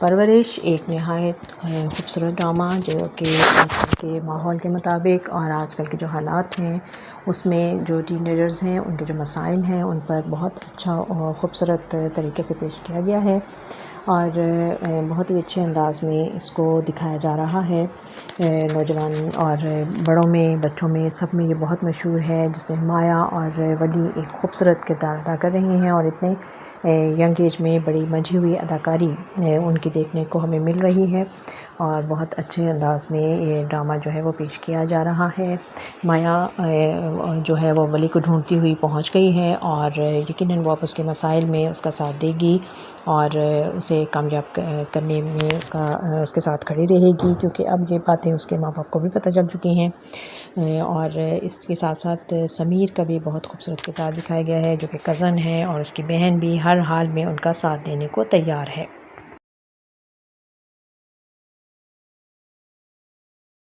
پرورش ایک نہایت خوبصورت ڈرامہ جو کہ آج کل کے ماحول کے مطابق اور آج کل کے جو حالات ہیں اس میں جو ٹین ایجرز ہیں ان کے جو مسائل ہیں ان پر بہت اچھا اور خوبصورت طریقے سے پیش کیا گیا ہے اور بہت ہی اچھے انداز میں اس کو دکھایا جا رہا ہے۔ نوجوان اور بڑوں میں بچوں میں سب میں یہ بہت مشہور ہے، جس میں مایا اور ولی ایک خوبصورت کردار ادا کر رہے ہیں اور اتنے ینگ ایج میں بڑی منجھی ہوئی اداکاری ان کی دیکھنے کو ہمیں مل رہی ہے اور بہت اچھے انداز میں یہ ڈرامہ جو ہے وہ پیش کیا جا رہا ہے۔ مایا جو ہے وہ ولی کو ڈھونڈتی ہوئی پہنچ گئی ہے اور یقیناً وہ اس کے مسائل میں اس کا ساتھ دے گی اور اسے کامیاب کرنے میں اس کے ساتھ کھڑی رہے گی، کیونکہ اب یہ باتیں اس کے ماں باپ کو بھی پتہ چل چکی ہیں۔ اور اس کے ساتھ ساتھ سمیر کا بھی بہت خوبصورت کردار دکھایا گیا ہے جو کہ کزن ہے، اور اس کی بہن بھی ہر حال میں ان کا ساتھ دینے کو تیار ہے۔